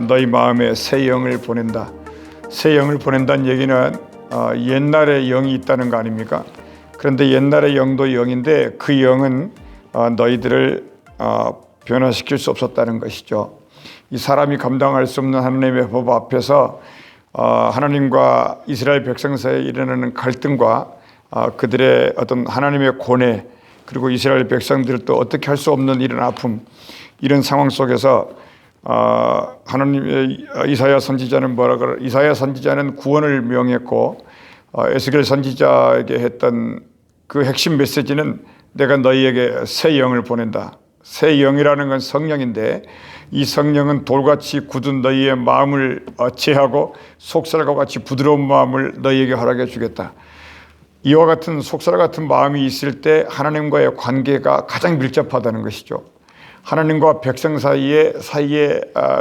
너희 마음에 새 영을 보낸다. 새 영을 보낸다는 얘기는 옛날의 영이 있다는 거 아닙니까? 그런데 옛날의 영도 영인데 그 영은 너희들을 변화시킬 수 없었다는 것이죠. 이 사람이 감당할 수 없는 하나님의 법 앞에서 하나님과 이스라엘 백성 사이에 일어나는 갈등과 그들의 어떤 하나님의 고뇌, 그리고 이스라엘 백성들도 어떻게 할 수 없는 이런 아픔, 이런 상황 속에서 하나님의 이사야 선지자는 이사야 선지자는 구원을 명했고 에스겔 선지자에게 했던 그 핵심 메시지는 내가 너희에게 새 영을 보낸다. 새 영이라는 건 성령인데 이 성령은 돌같이 굳은 너희의 마음을 제하고 속살과 같이 부드러운 마음을 너희에게 허락해 주겠다. 이와 같은 속살 같은 마음이 있을 때 하나님과의 관계가 가장 밀접하다는 것이죠. 하나님과 백성 사이에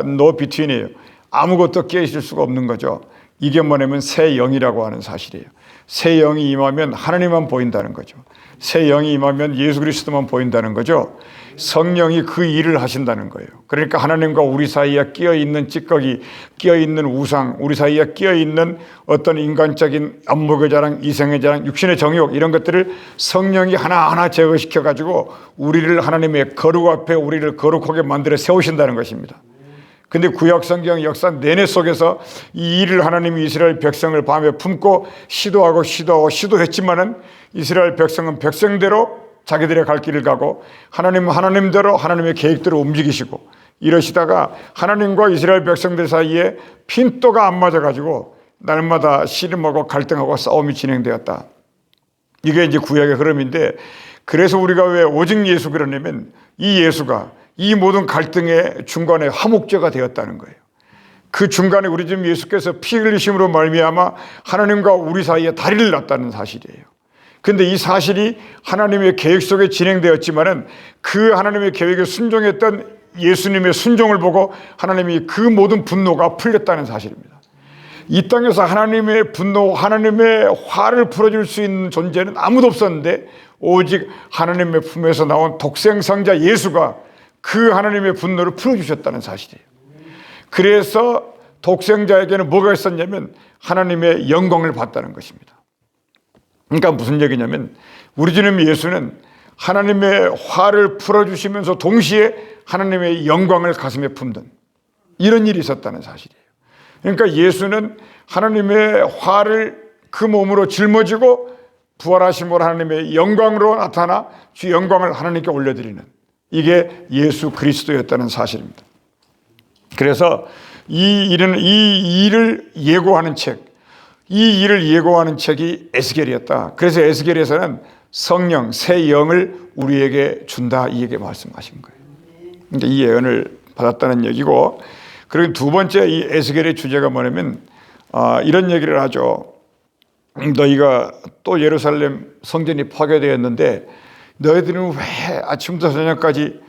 no between이에요. 아무것도 끼어있을 수가 없는 거죠. 이게 뭐냐면 새 영이라고 하는 사실이에요. 새 영이 임하면 하나님만 보인다는 거죠. 새 영이 임하면 예수 그리스도만 보인다는 거죠. 성령이 그 일을 하신다는 거예요. 그러니까 하나님과 우리 사이에 끼어있는 찌꺼기, 끼어있는 우상, 우리 사이에 끼어있는 어떤 인간적인 안목의 자랑, 이성의 자랑, 육신의 정욕, 이런 것들을 성령이 하나하나 제거시켜가지고 우리를 하나님의 거룩 앞에 우리를 거룩하게 만들어 세우신다는 것입니다. 근데 구약 성경 역사 내내 속에서 이 일을 하나님이 이스라엘 백성을 밤에 품고 시도했지만은 이스라엘 백성은 백성대로 자기들의 갈 길을 가고 하나님대로 하나님의 계획대로 움직이시고 이러시다가 하나님과 이스라엘 백성들 사이에 핀도가 안 맞아가지고 날마다 씨름하고 갈등하고 싸움이 진행되었다. 이게 이제 구약의 흐름인데, 그래서 우리가 왜 오직 예수 그러냐면 이 예수가 이 모든 갈등의 중간에 화목제가 되었다는 거예요. 그 중간에 우리 주 예수께서 피 흘리심으로 말미암아 하나님과 우리 사이에 다리를 놨다는 사실이에요. 근데 이 사실이 하나님의 계획 속에 진행되었지만은 그 하나님의 계획에 순종했던 예수님의 순종을 보고 하나님이 그 모든 분노가 풀렸다는 사실입니다. 이 땅에서 하나님의 분노, 하나님의 화를 풀어줄 수 있는 존재는 아무도 없었는데 오직 하나님의 품에서 나온 독생성자 예수가 그 하나님의 분노를 풀어주셨다는 사실이에요. 그래서 독생자에게는 뭐가 있었냐면 하나님의 영광을 받다는 것입니다. 그러니까 무슨 얘기냐면 우리 주님 예수는 하나님의 화를 풀어주시면서 동시에 하나님의 영광을 가슴에 품던 이런 일이 있었다는 사실이에요. 그러니까 예수는 하나님의 화를 그 몸으로 짊어지고 부활하심으로 하나님의 영광으로 나타나 주 영광을 하나님께 올려드리는, 이게 예수 그리스도였다는 사실입니다. 그래서 이 일을 예고하는 책, 이 일을 예고하는 책이 에스겔이었다. 그래서 에스겔에서는 성령, 새 영을 우리에게 준다, 이 얘기 말씀하신 거예요. 그러니까 이 예언을 받았다는 얘기고, 그리고 두 번째 이 에스겔의 주제가 뭐냐면 이런 얘기를 하죠. 너희가 또 예루살렘 성전이 파괴되었는데 너희들은 왜 아침부터 저녁까지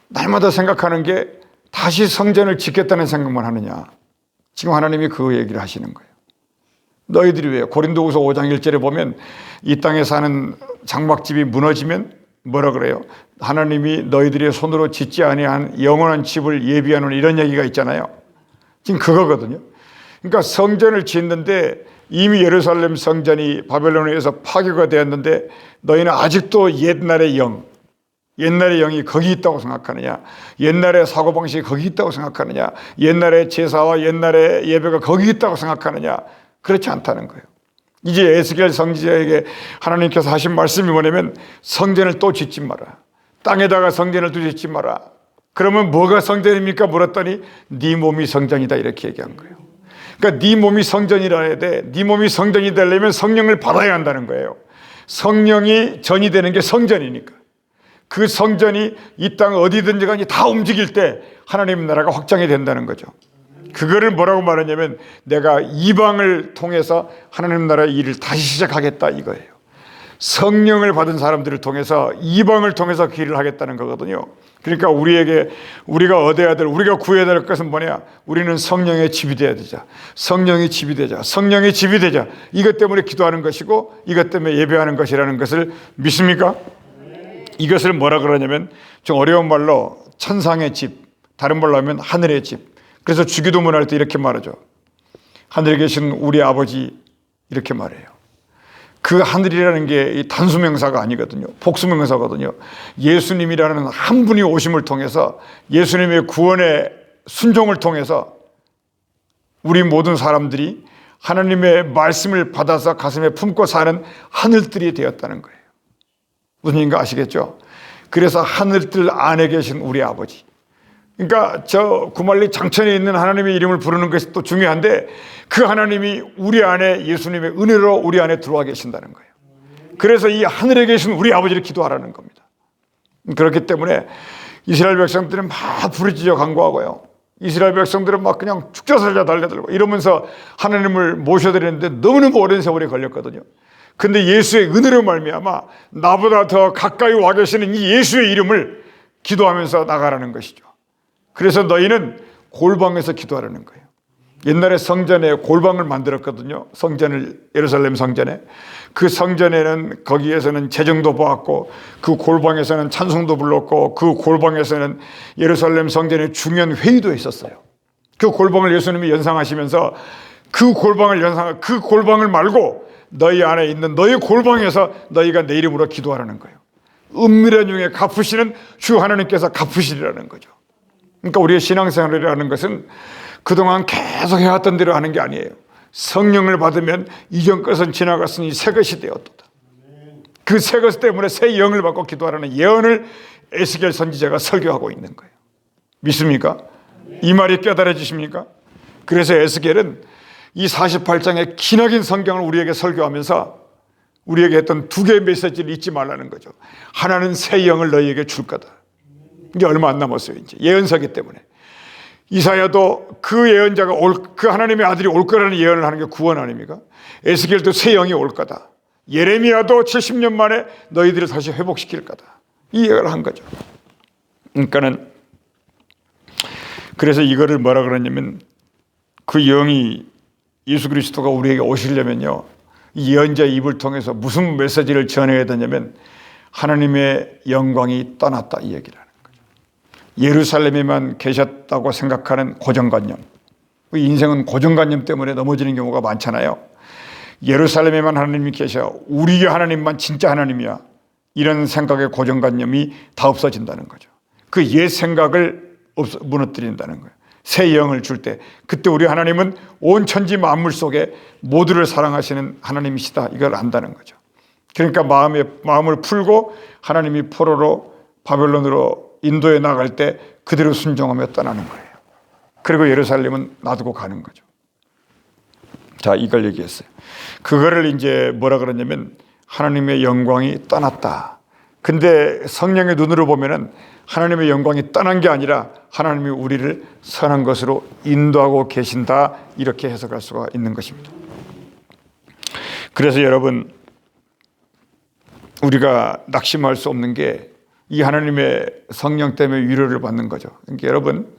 날마다 생각하는 게 다시 성전을 짓겠다는 생각만 하느냐. 지금 하나님이 그 얘기를 하시는 거예요. 너희들이 왜 고린도후서 5장 1절에 보면 이 땅에 사는 장막집이 무너지면 뭐라 그래요? 하나님이 너희들의 손으로 짓지 아니한 영원한 집을 예비하는 이런 얘기가 있잖아요. 지금 그거거든요. 그러니까 성전을 짓는데 이미 예루살렘 성전이 바벨론에 의해서 파괴가 되었는데 너희는 아직도 옛날의 영이 거기 있다고 생각하느냐, 옛날의 사고방식이 거기 있다고 생각하느냐, 옛날의 제사와 옛날의 예배가 거기 있다고 생각하느냐. 그렇지 않다는 거예요. 이제 에스겔 선지자에게 하나님께서 하신 말씀이 뭐냐면 성전을 또 짓지 마라. 땅에다가 성전을 또 짓지 마라. 그러면 뭐가 성전입니까? 물었더니 네 몸이 성전이다, 이렇게 얘기한 거예요. 그러니까 네 몸이 성전이라 해야 돼. 네 몸이 성전이 되려면 성령을 받아야 한다는 거예요. 성령이 전이 되는 게 성전이니까. 그 성전이 이 땅 어디든지 간에 다 움직일 때 하나님 나라가 확장이 된다는 거죠. 그거를 뭐라고 말하냐면 내가 이방을 통해서 하나님 나라의 일을 다시 시작하겠다, 이거예요. 성령을 받은 사람들을 통해서 이방을 통해서 그 일을 하겠다는 거거든요. 그러니까 우리가 얻어야 될, 우리가 구해야 될 것은 뭐냐? 우리는 성령의 집이 되어야 되자. 성령의 집이 되자. 성령의 집이 되자. 이것 때문에 기도하는 것이고 이것 때문에 예배하는 것이라는 것을 믿습니까? 이것을 뭐라 그러냐면 좀 어려운 말로 천상의 집, 다른 말로 하면 하늘의 집, 그래서 주기도문 할 때 이렇게 말하죠. 하늘에 계신 우리 아버지 이렇게 말해요. 그 하늘이라는 게 단수명사가 아니거든요. 복수명사거든요. 예수님이라는 한 분이 오심을 통해서 예수님의 구원의 순종을 통해서 우리 모든 사람들이 하나님의 말씀을 받아서 가슴에 품고 사는 하늘들이 되었다는 거예요. 무슨 얘기인가 아시겠죠? 그래서 하늘들 안에 계신 우리 아버지. 그러니까 저 구말리 장천에 있는 하나님의 이름을 부르는 것이 또 중요한데 그 하나님이 우리 안에 예수님의 은혜로 우리 안에 들어와 계신다는 거예요. 그래서 이 하늘에 계신 우리 아버지를 기도하라는 겁니다. 그렇기 때문에 이스라엘 백성들은 막 부르짖어 간구하고요. 이스라엘 백성들은 막 그냥 축제살자 달려들고 이러면서 하나님을 모셔드리는데 너무너무 오랜 세월이 걸렸거든요. 근데 예수의 은혜로 말미암아 나보다 더 가까이 와 계시는 이 예수의 이름을 기도하면서 나가라는 것이죠. 그래서 너희는 골방에서 기도하라는 거예요. 옛날에 성전에 골방을 만들었거든요. 성전을, 예루살렘 성전에. 그 성전에는 거기에서는 제정도 보았고 그 골방에서는 찬송도 불렀고 그 골방에서는 예루살렘 성전의 중요한 회의도 있었어요. 그 골방을 예수님이 연상하시면서 그 골방을 말고 너희 안에 있는 너희 골방에서 너희가 내 이름으로 기도하라는 거예요. 은밀한 중에 갚으시는 주 하나님께서 갚으시리라는 거죠. 그러니까 우리의 신앙생활이라는 것은 그동안 계속 해왔던 대로 하는 게 아니에요. 성령을 받으면 이전 것은 지나갔으니 새 것이 되었도다. 그 새 것 때문에 새 영을 받고 기도하라는 예언을 에스겔 선지자가 설교하고 있는 거예요. 믿습니까? 이 말이 깨달아지십니까? 그래서 에스겔은 이 48장의 기나긴 성경을 우리에게 설교하면서 우리에게 했던 두 개의 메시지를 잊지 말라는 거죠. 하나는 새 영을 너희에게 줄 거다. 이제 얼마 안 남았어요. 이제 예언서기 때문에. 이사야도 그 예언자가 그 하나님의 아들이 올 거라는 예언을 하는 게 구원 아닙니까? 에스겔도 새 영이 올 거다. 예레미야도 70년 만에 너희들을 다시 회복시킬 거다. 이 예언을 한 거죠. 그러니까는 그래서 이거를 뭐라 그러냐면 그 영이 예수 그리스도가 우리에게 오시려면요. 이 예언자의 입을 통해서 무슨 메시지를 전해야 되냐면 하나님의 영광이 떠났다 이 얘기를 하는 거죠. 예루살렘에만 계셨다고 생각하는 고정관념. 인생은 고정관념 때문에 넘어지는 경우가 많잖아요. 예루살렘에만 하나님이 계셔. 우리 하나님만 진짜 하나님이야. 이런 생각의 고정관념이 다 없어진다는 거죠. 그 옛 생각을 무너뜨린다는 거예요. 새 영을 줄 때 그때 우리 하나님은 온 천지 만물 속에 모두를 사랑하시는 하나님이시다. 이걸 안다는 거죠. 그러니까 마음을 풀고 하나님이 포로로 바벨론으로 인도에 나갈 때 그대로 순종하며 떠나는 거예요. 그리고 예루살렘은 놔두고 가는 거죠. 자, 이걸 얘기했어요. 그거를 이제 뭐라 그러냐면 하나님의 영광이 떠났다. 근데 성령의 눈으로 보면은 하나님의 영광이 떠난 게 아니라 하나님이 우리를 선한 것으로 인도하고 계신다. 이렇게 해석할 수가 있는 것입니다. 그래서 여러분 우리가 낙심할 수 없는 게 이 하나님의 성령 때문에 위로를 받는 거죠. 그러니까 여러분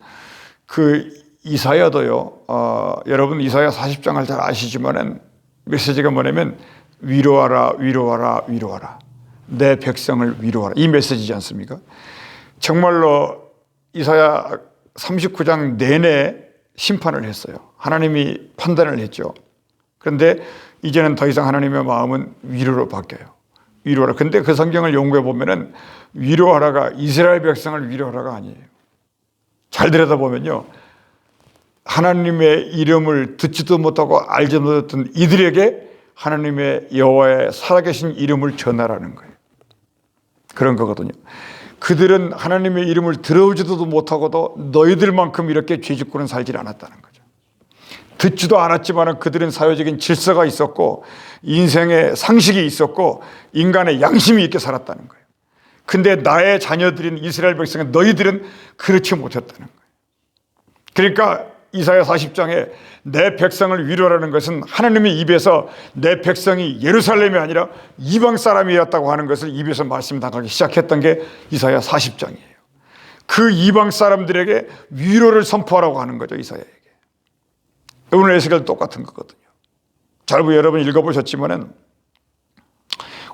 그 이사야도요. 여러분 이사야 40장을 잘 아시지만은 메시지가 뭐냐면 위로하라 위로하라 위로하라. 내 백성을 위로하라. 이 메시지지 않습니까? 정말로 이사야 39장 내내 심판을 했어요. 하나님이 판단을 했죠. 그런데 이제는 더 이상 하나님의 마음은 위로로 바뀌어요. 위로하라. 근데 그 성경을 연구해 보면은 위로하라가 이스라엘 백성을 위로하라가 아니에요. 잘 들여다보면요. 하나님의 이름을 듣지도 못하고 알지도 못했던 이들에게 하나님의 여호와의 살아계신 이름을 전하라는 거예요. 그런 거거든요. 그들은 하나님의 이름을 들어오지도 못하고도 너희들만큼 이렇게 죄짓고는 살지 않았다는 거죠. 듣지도 않았지만 그들은 사회적인 질서가 있었고 인생의 상식이 있었고 인간의 양심이 있게 살았다는 거예요. 근데 나의 자녀들인 이스라엘 백성은 너희들은 그렇지 못했다는 거예요. 그러니까 이사야 40장에 내 백성을 위로하라는 것은 하나님의 입에서 내 백성이 예루살렘이 아니라 이방 사람이었다고 하는 것을 입에서 말씀 나가기 시작했던 게 이사야 40장이에요. 그 이방 사람들에게 위로를 선포하라고 하는 거죠. 이사야에게. 오늘 에스겔도 똑같은 거거든요. 잘 여러분 읽어보셨지만은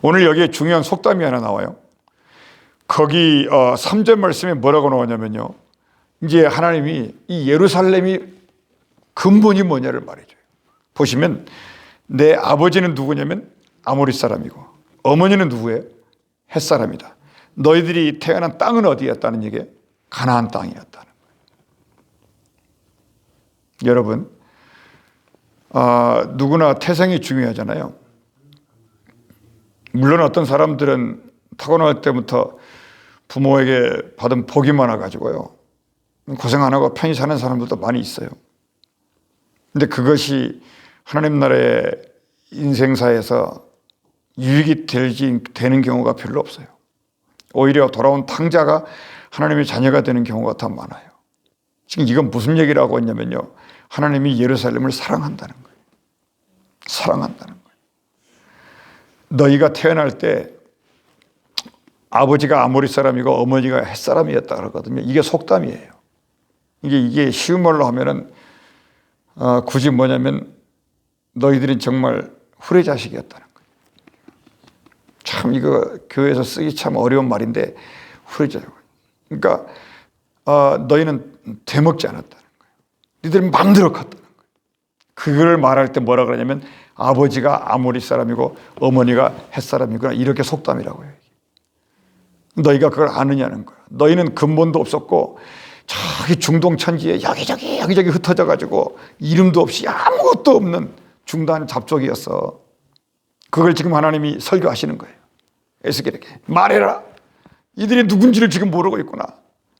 오늘 여기에 중요한 속담이 하나 나와요. 거기 3절 말씀에 뭐라고 나오냐면요. 이제 하나님이 이 예루살렘이 근본이 뭐냐를 말해줘요. 보시면 내 아버지는 누구냐면 아모리 사람이고 어머니는 누구예요? 헷 사람이다. 너희들이 태어난 땅은 어디였다는 얘기예요? 가나안 땅이었다는 거예요. 여러분, 누구나 태생이 중요하잖아요. 물론 어떤 사람들은 타고날 때부터 부모에게 받은 복이 많아가지고요, 고생 안 하고 편히 사는 사람들도 많이 있어요. 근데 그것이 하나님 나라의 인생사에서 유익이 되는 경우가 별로 없어요. 오히려 돌아온 탕자가 하나님의 자녀가 되는 경우가 더 많아요. 지금 이건 무슨 얘기를 하고 있냐면요, 하나님이 예루살렘을 사랑한다는 거예요. 사랑한다는 거예요. 너희가 태어날 때 아버지가 아모리 사람이고 어머니가 헷 사람이었다 그러거든요. 이게 속담이에요. 이게 쉬운 말로 하면은 굳이 뭐냐면 너희들은 정말 후레자식이었다는 거예요. 참 이거 교회에서 쓰기 참 어려운 말인데 후레자식. 그러니까 너희는 되먹지 않았다는 거예요. 너희들은 마음대로 컸다는 거예요. 그걸 말할 때 뭐라 그러냐면 아버지가 아모리 사람이고 어머니가 헷 사람이구나, 이렇게 속담이라고 해요. 너희가 그걸 아느냐는 거야. 너희는 근본도 없었고 저기 중동 천지에 여기저기 흩어져 가지고 이름도 없이 아무것도 없는 중단 잡족이었어. 그걸 지금 하나님이 설교하시는 거예요. 에스겔에게 말해라. 이들이 누군지를 지금 모르고 있구나.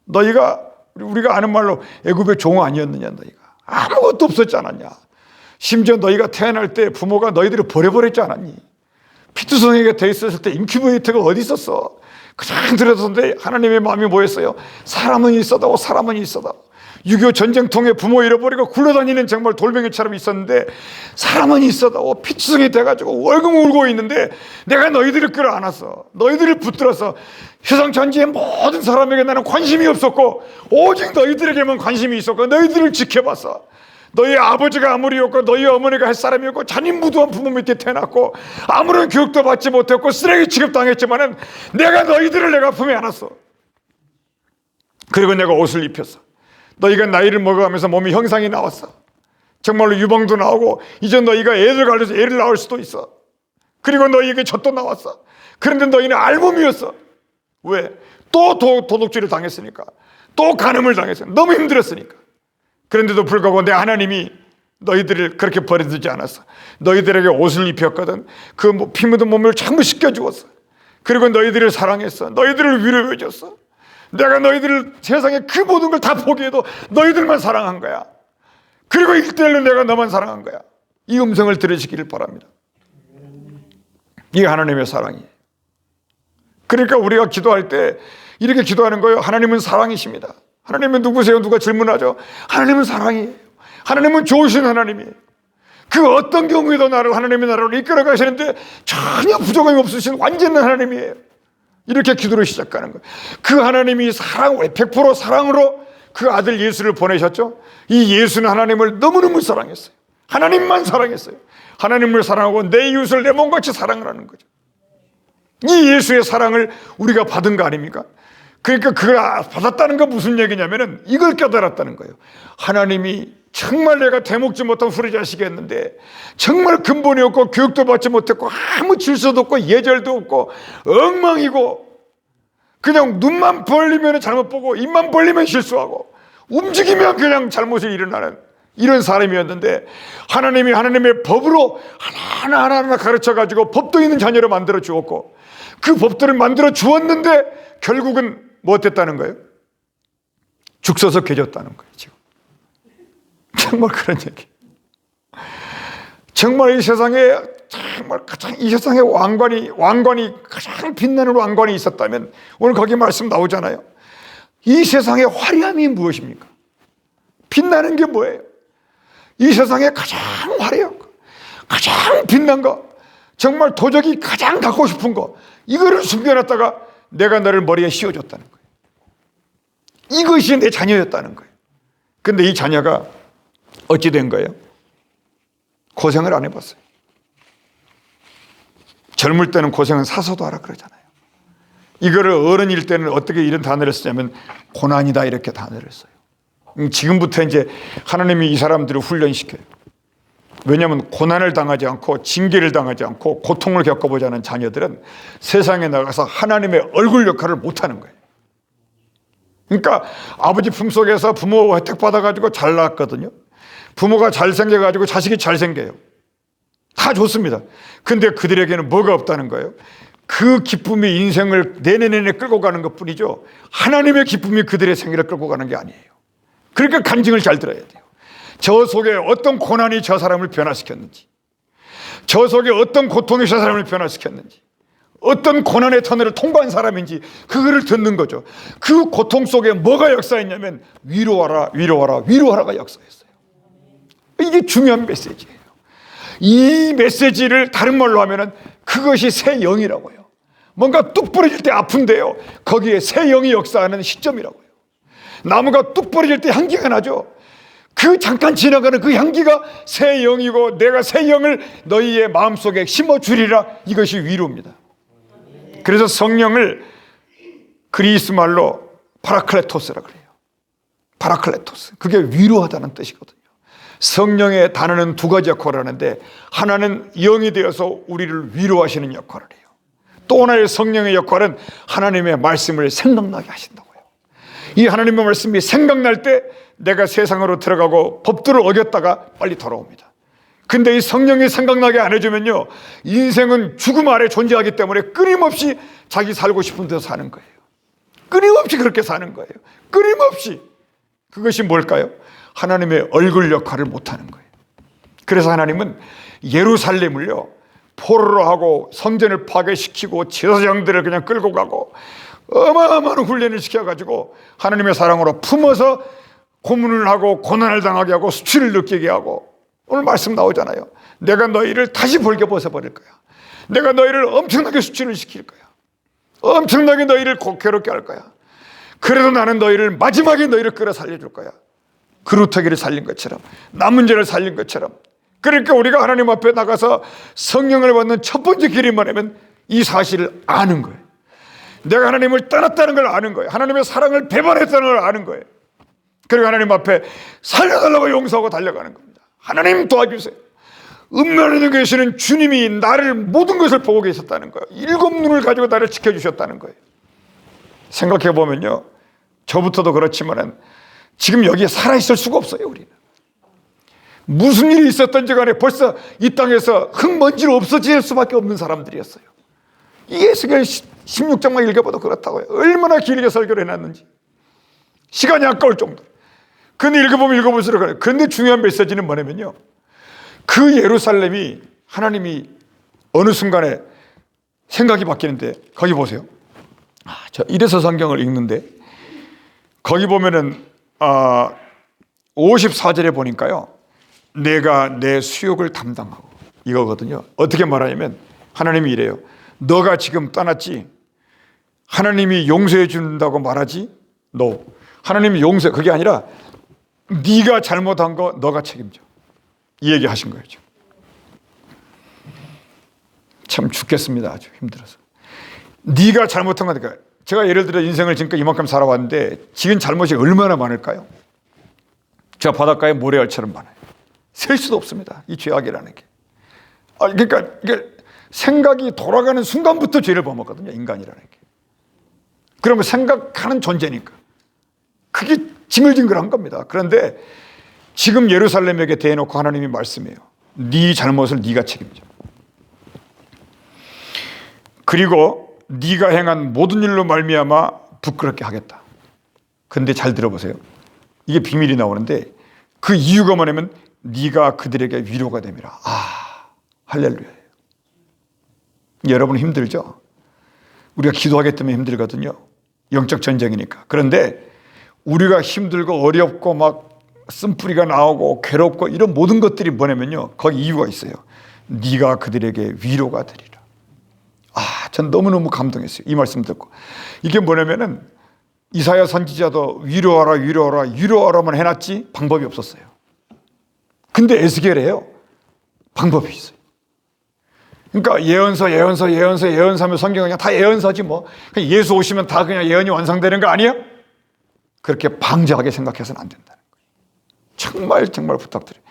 너희가 우리가 아는 말로 애굽의 종 아니었느냐. 너희가 아무것도 없었지 않았냐. 심지어 너희가 태어날 때 부모가 너희들을 버려버렸지 않았니. 피투성이가 돼 있었을 때 인큐베이터가 어디 있었어. 그냥 들었는데 하나님의 마음이 뭐였어요? 사람은 있어다오, 사람은 있어다오. 6.25 전쟁통에 부모 잃어버리고 굴러다니는 정말 돌멩이처럼 있었는데 사람은 있어다오. 피투성이 돼가지고 월금 울고 있는데 내가 너희들을 끌어안았어. 너희들을 붙들어서 세상 전체의 모든 사람에게 나는 관심이 없었고 오직 너희들에게만 관심이 있었고 너희들을 지켜봤어. 너희 아버지가 아무리였고 너희 어머니가 할 사람이었고 잔인무도한 부모 밑에 태어났고 아무런 교육도 받지 못했고 쓰레기 취급당했지만은 내가 너희들을 내가 품에 안았어. 그리고 내가 옷을 입혔어. 너희가 나이를 먹어가면서 몸이 형상이 나왔어. 정말로 유방도 나오고 이제 너희가 애를 가려서 애를 낳을 수도 있어. 그리고 너희에게 젖도 나왔어. 그런데 너희는 알몸이었어. 왜? 또 도둑질을 당했으니까. 또 간음을 당했으니까. 너무 힘들었으니까. 그런데도 불구하고 내 하나님이 너희들을 그렇게 버려두지 않았어. 너희들에게 옷을 입혔거든. 그 피 묻은 몸을 전부 씻겨주었어. 그리고 너희들을 사랑했어. 너희들을 위로해줬어. 내가 너희들을 세상에 그 모든 걸 다 포기해도 너희들만 사랑한 거야. 그리고 1대1로 내가 너만 사랑한 거야. 이 음성을 들으시기를 바랍니다. 이게 하나님의 사랑이에요. 그러니까 우리가 기도할 때 이렇게 기도하는 거예요. 하나님은 사랑이십니다. 하나님은 누구세요? 누가 질문하죠. 하나님은 사랑이에요. 하나님은 좋으신 하나님이에요. 그 어떤 경우에도 나를 하나님의 나라로 이끌어 가시는데 전혀 부족함이 없으신 완전한 하나님이에요. 이렇게 기도를 시작하는 거예요. 그 하나님이 100% 사랑으로 그 아들 예수를 보내셨죠. 이 예수는 하나님을 너무너무 사랑했어요. 하나님만 사랑했어요. 하나님을 사랑하고 내 이웃을 내 몸같이 사랑을 하는 거죠. 이 예수의 사랑을 우리가 받은 거 아닙니까? 그러니까 그걸 받았다는 건 무슨 얘기냐면은 이걸 깨달았다는 거예요. 하나님이 정말 내가 대먹지 못한 후레자식이었는데 정말 근본이 없고 교육도 받지 못했고 아무 질서도 없고 예절도 없고 엉망이고 그냥 눈만 벌리면 잘못 보고 입만 벌리면 실수하고 움직이면 그냥 잘못이 일어나는 이런 사람이었는데 하나님이 하나님의 법으로 하나하나 가르쳐가지고 법도 있는 자녀로 만들어 주었고 그 법들을 만들어 주었는데 결국은 뭐 어땠다는 거예요? 죽 서서 계졌다는 거예요. 지금 정말 그런 얘기. 정말 이 세상에 정말 가장 이 세상에 왕관이 가장 빛나는 왕관이 있었다면 오늘 거기 말씀 나오잖아요. 이 세상의 화려함이 무엇입니까? 빛나는 게 뭐예요? 이 세상에 가장 화려하고 가장 빛난 거, 정말 도적이 가장 갖고 싶은 거, 이거를 숨겨놨다가 내가 너를 머리에 씌워줬다는 거예요. 이것이 내 자녀였다는 거예요. 근데 이 자녀가 어찌 된 거예요? 고생을 안 해봤어요. 젊을 때는 고생은 사서도 하라 그러잖아요. 이거를 어른일 때는 어떻게 이런 단어를 쓰냐면 고난이다 이렇게 단어를 써요. 지금부터 이제 하나님이 이 사람들을 훈련시켜요. 왜냐하면 고난을 당하지 않고 징계를 당하지 않고 고통을 겪어보지 않은 자녀들은 세상에 나가서 하나님의 얼굴 역할을 못하는 거예요. 그러니까 아버지 품속에서 부모 혜택 받아가지고 잘 낳았거든요. 부모가 잘생겨가지고 자식이 잘생겨요. 다 좋습니다. 근데 그들에게는 뭐가 없다는 거예요? 그 기쁨이 인생을 내내내내 끌고 가는 것뿐이죠. 하나님의 기쁨이 그들의 생애를 끌고 가는 게 아니에요. 그러니까 간증을 잘 들어야 돼요. 저 속에 어떤 고난이 저 사람을 변화시켰는지, 저 속에 어떤 고통이 저 사람을 변화시켰는지, 어떤 고난의 터널을 통과한 사람인지 그거를 듣는 거죠. 그 고통 속에 뭐가 역사했냐면 위로하라, 위로하라, 위로하라가 역사했어요. 이게 중요한 메시지예요. 이 메시지를 다른 말로 하면은 그것이 새 영이라고요. 뭔가 뚝 부러질 때 아픈데요, 거기에 새 영이 역사하는 시점이라고요. 나무가 뚝 부러질 때 향기가 나죠. 그 잠깐 지나가는 그 향기가 새 영이고 내가 새 영을 너희의 마음속에 심어주리라. 이것이 위로입니다. 그래서 성령을 그리스 말로 파라클레토스라고 그래요. 파라클레토스. 그게 위로하다는 뜻이거든요. 성령의 단어는 두 가지 역할을 하는데 하나는 영이 되어서 우리를 위로하시는 역할을 해요. 또 하나의 성령의 역할은 하나님의 말씀을 생각나게 하신다고요. 이 하나님의 말씀이 생각날 때 내가 세상으로 들어가고 법도를 어겼다가 빨리 돌아옵니다. 근데 이 성령이 생각나게 안 해주면요, 인생은 죽음 아래 존재하기 때문에 끊임없이 자기 살고 싶은 데서 사는 거예요. 끊임없이 그렇게 사는 거예요. 끊임없이. 그것이 뭘까요? 하나님의 얼굴 역할을 못하는 거예요. 그래서 하나님은 예루살렘을요, 포로로 하고 성전을 파괴시키고 제사장들을 그냥 끌고 가고 어마어마한 훈련을 시켜가지고 하나님의 사랑으로 품어서 고문을 하고 고난을 당하게 하고 수치를 느끼게 하고, 오늘 말씀 나오잖아요. 내가 너희를 다시 벌겨벗어버릴 거야. 내가 너희를 엄청나게 수치를 시킬 거야. 엄청나게 너희를 괴롭게 할 거야. 그래도 나는 너희를 마지막에 너희를 끌어 살려줄 거야. 그루터기를 살린 것처럼, 남은 자를 살린 것처럼. 그러니까 우리가 하나님 앞에 나가서 성령을 받는 첫 번째 길이 뭐냐면 이 사실을 아는 거예요. 내가 하나님을 떠났다는 걸 아는 거예요. 하나님의 사랑을 배반했다는 걸 아는 거예요. 그리고 하나님 앞에 살려달라고 용서하고 달려가는 겁니다. 하나님 도와주세요. 음면에 계시는 주님이 나를 모든 것을 보고 계셨다는 거예요. 7눈을 가지고 나를 지켜주셨다는 거예요. 생각해 보면요, 저부터도 그렇지만은 지금 여기에 살아있을 수가 없어요. 우리는 무슨 일이 있었던지 간에 벌써 이 땅에서 흙먼지로 없어질 수밖에 없는 사람들이었어요. 이게 에스겔 16장만 읽어봐도 그렇다고요. 얼마나 길게 설교를 해놨는지 시간이 아까울 정도로. 근데 읽어보면 읽어볼수록 그래요. 그런데 중요한 메시지는 뭐냐면요, 그 예루살렘이 하나님이 어느 순간에 생각이 바뀌는데, 거기 보세요. 저 이래서 성경을 읽는데 거기 보면은 54절에 보니까요, 내가 내 수욕을 담당하고, 이거거든요. 어떻게 말하냐면 하나님이 이래요. 너가 지금 떠났지, 하나님이 용서해 준다고 말하지, 너 하나님이 용서, 그게 아니라 네가 잘못한 거 너가 책임져, 이 얘기 하신 거예요. 지금. 참 죽겠습니다. 아주 힘들어서. 네가 잘못한 거니까. 제가 예를 들어 인생을 지금까지 이만큼 살아왔는데 지은 잘못이 얼마나 많을까요? 저 바닷가에 모래알처럼 많아요. 셀 수도 없습니다. 이 죄악이라는 게. 그러니까 이게 생각이 돌아가는 순간부터 죄를 범하거든요. 인간이라는 게. 그러면 생각하는 존재니까. 그게 징글징글한 겁니다. 그런데 지금 예루살렘에게 대해놓고 하나님이 말씀해요. 네 잘못을 네가 책임져. 그리고 네가 행한 모든 일로 말미암아 부끄럽게 하겠다. 근데 잘 들어보세요. 이게 비밀이 나오는데 그 이유가 뭐냐면 네가 그들에게 위로가 됨이라. 할렐루야예요. 여러분 힘들죠? 우리가 기도하기 때문에 힘들거든요. 영적 전쟁이니까. 그런데 우리가 힘들고 어렵고 막 쓴뿌리가 나오고 괴롭고 이런 모든 것들이 뭐냐면요, 거기 이유가 있어요. 네가 그들에게 위로가 되리라. 전 너무너무 감동했어요. 이 말씀 듣고. 이게 뭐냐면은 이사야 선지자도 위로하라 위로하라 위로하라만 해놨지 방법이 없었어요. 근데 에스겔에요, 방법이 있어요. 그러니까 예언서하면 성경 그냥 다 예언서지 뭐. 그냥 예수 오시면 다 그냥 예언이 완성되는 거 아니야? 그렇게 방자하게 생각해서는 안 된다는 거예요. 정말 부탁드려요.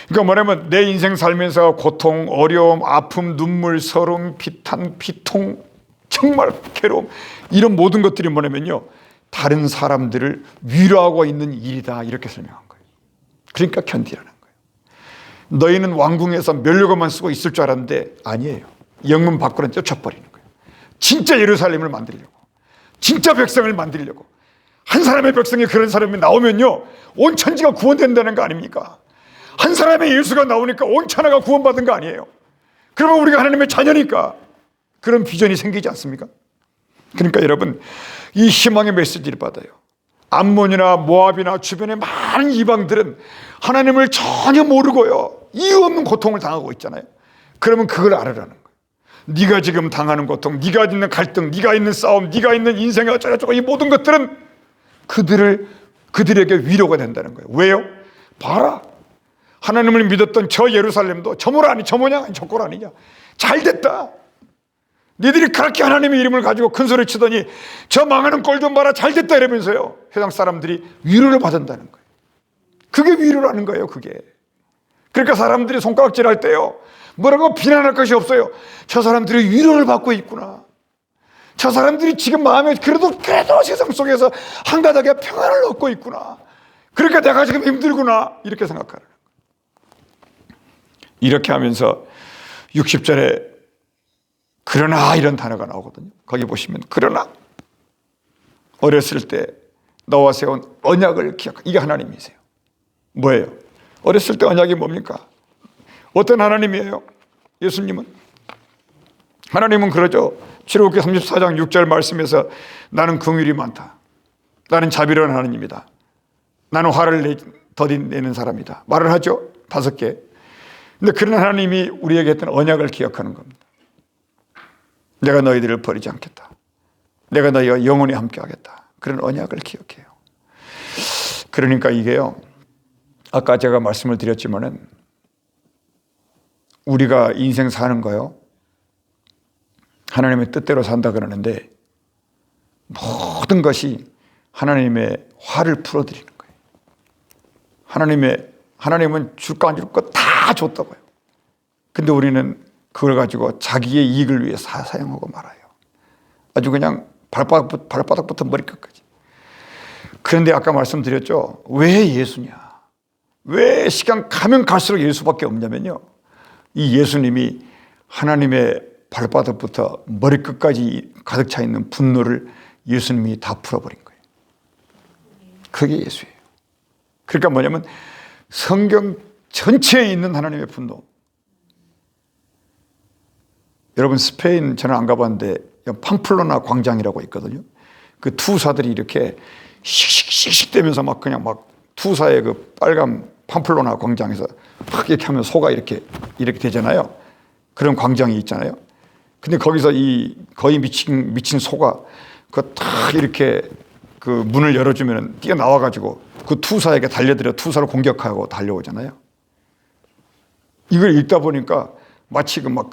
그러니까 뭐냐면 내 인생 살면서 고통, 어려움, 아픔, 눈물, 서름, 비탄, 비통, 정말 괴로움, 이런 모든 것들이 뭐냐면요, 다른 사람들을 위로하고 있는 일이다, 이렇게 설명한 거예요. 그러니까 견디라는 거예요. 너희는 왕궁에서 면류관만 쓰고 있을 줄 알았는데 아니에요. 영문 밖으로 쫓아버리는 거예요. 진짜 예루살렘을 만들려고, 진짜 백성을 만들려고. 한 사람의 백성이 그런 사람이 나오면요, 온 천지가 구원된다는 거 아닙니까? 한 사람의 예수가 나오니까 온 천하가 구원받은 거 아니에요? 그러면 우리가 하나님의 자녀니까 그런 비전이 생기지 않습니까? 그러니까 여러분, 이 희망의 메시지를 받아요. 암몬이나 모압이나 주변의 많은 이방들은 하나님을 전혀 모르고요, 이유 없는 고통을 당하고 있잖아요. 그러면 그걸 알으라는 거예요. 네가 지금 당하는 고통, 네가 있는 갈등, 네가 있는 싸움, 네가 있는 인생의 어쩌고저쩌고, 이 모든 것들은 그들에게 위로가 된다는 거예요. 왜요? 봐라, 하나님을 믿었던 저 예루살렘도 저 모양 아니, 저 모양 아니, 저 꼴 아니냐, 잘 됐다. 니들이 그렇게 하나님의 이름을 가지고 큰 소리 치더니 저 망하는 꼴 좀 봐라, 잘 됐다, 이러면서요, 세상 사람들이 위로를 받는다는 거예요. 그게 위로라는 거예요. 그게. 그러니까 사람들이 손가락질 할 때요, 뭐라고 비난할 것이 없어요. 저 사람들이 위로를 받고 있구나, 저 사람들이 지금 마음에 그래도 세상 속에서 한가닥에 평안을 얻고 있구나, 그러니까 내가 지금 힘들구나, 이렇게 생각하는 거예요. 이렇게 하면서 60절에 그러나 이런 단어가 나오거든요. 거기 보시면 그러나 어렸을 때 너와 세운 언약을 기억하. 이게 하나님이세요. 뭐예요? 어렸을 때 언약이 뭡니까? 어떤 하나님이에요? 예수님은. 하나님은 그러죠. 출애굽기 34장 6절 말씀에서 나는 긍휼이 많다, 나는 자비로운 하나님이다, 나는 화를 더디 내는 사람이다, 말을 하죠. 5개. 근데 그런 하나님이 우리에게 했던 언약을 기억하는 겁니다. 내가 너희들을 버리지 않겠다, 내가 너희와 영원히 함께하겠다, 그런 언약을 기억해요. 그러니까 이게요, 아까 제가 말씀을 드렸지만은 우리가 인생 사는 거요, 하나님의 뜻대로 산다 그러는데 모든 것이 하나님의 화를 풀어드리는 거예요. 하나님은 줄 거 안 줄 거 다 줬다고요. 근데 우리는 그걸 가지고 자기의 이익을 위해 사용하고 말아요. 아주 그냥 발바닥부터 머리끝까지. 그런데 아까 말씀드렸죠. 왜 예수냐? 왜 시간 가면 갈수록 예수밖에 없냐면요, 이 예수님이 하나님의 발바닥부터 머리끝까지 가득 차 있는 분노를 예수님이 다 풀어버린 거예요. 그게 예수예요. 그러니까 뭐냐면 성경 전체에 있는 하나님의 분노. 여러분, 스페인 저는 안 가봤는데 팜플로나 광장이라고 있거든요. 그 투사들이 이렇게 씩씩씩씩 대면서 막 그냥 막 투사의 그 빨간 팜플로나 광장에서 막 이렇게 하면 소가 이렇게 되잖아요. 그런 광장이 있잖아요. 근데 거기서 이 거의 미친 소가 그 딱 이렇게 그 문을 열어주면 뛰어나와가지고 그 투사에게 달려들어 투사를 공격하고 달려오잖아요. 이걸 읽다 보니까 마치 그 막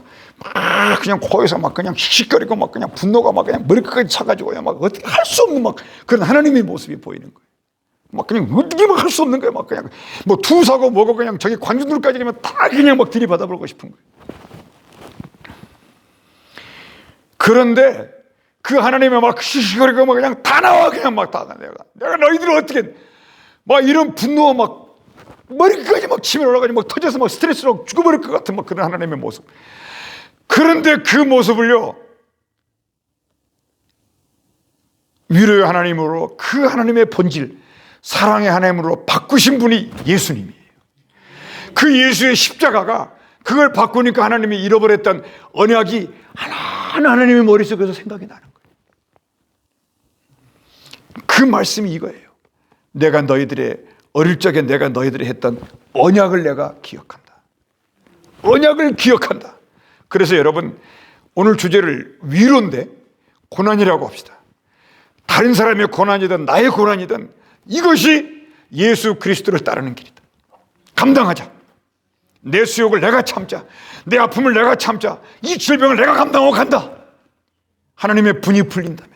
그냥 코에서 막 그냥 씩씩거리고 막 그냥 분노가 막 그냥 머리끝까지 차가지고요, 막 어떻게 할 수 없는 막 그런 하나님의 모습이 보이는 거예요. 막 그냥 어떻게 막 할 수 없는 거예요. 막 그냥 뭐 투사고 뭐고 그냥 저기 관중들까지 되면 다 그냥 막 들이받아보고 싶은 거예요. 그런데 그 하나님의 막 씩씩거리고 막 그냥 다 나와, 그냥 막 다 내가 너희들을 어떻게 막 이런 분노가 막 머리까지 막 치밀어 올라가지고 막 터져서 막 스트레스로 죽어버릴 것 같은 막 그런 하나님의 모습. 그런데 그 모습을요, 위로의 하나님으로, 그 하나님의 본질, 사랑의 하나님으로 바꾸신 분이 예수님이에요. 그 예수의 십자가가 그걸 바꾸니까 하나님이 잃어버렸던 언약이 하나하나 하나님의 머릿속에서 생각이 나는 거예요. 그 말씀이 이거예요. 내가 너희들의 어릴 적에 내가 너희들이 했던 언약을 내가 기억한다. 언약을 기억한다. 그래서 여러분, 오늘 주제를 위로인데 고난이라고 합시다. 다른 사람의 고난이든 나의 고난이든 이것이 예수 그리스도를 따르는 길이다. 감당하자. 내 수욕을 내가 참자. 내 아픔을 내가 참자. 이 질병을 내가 감당하고 간다. 하나님의 분이 풀린다면,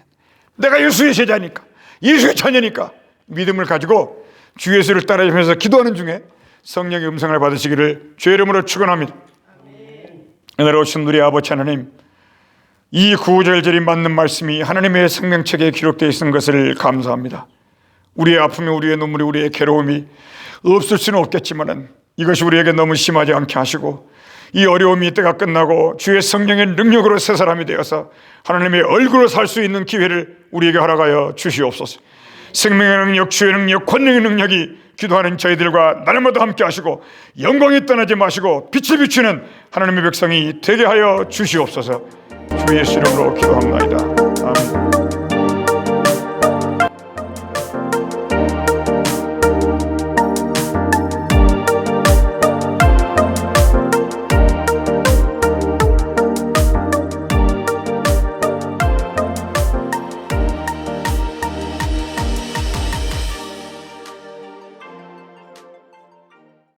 내가 예수의 제자니까, 예수의 자녀니까 믿음을 가지고 주 예수를 따라하면서 기도하는 중에 성령의 음성을 받으시기를 주의 이름으로 축원합니다. 오늘 오신 우리 아버지 하나님, 이 구절절이 맞는 말씀이 하나님의 생명책에 기록되어 있는 것을 감사합니다. 우리의 아픔이, 우리의 눈물이, 우리의 괴로움이 없을 수는 없겠지만 이것이 우리에게 너무 심하지 않게 하시고 이 어려움이 이때가 끝나고 주의 성령의 능력으로 새 사람이 되어서 하나님의 얼굴로 살 수 있는 기회를 우리에게 허락하여 주시옵소서. 생명의 능력, 주의 능력, 권능의 능력이 기도하는 저희들과 날마다 함께 하시고 영광이 떠나지 마시고 빛을 비추는 하나님의 백성이 되게 하여 주시옵소서. 주 예수 이름으로 기도합니다. 아멘.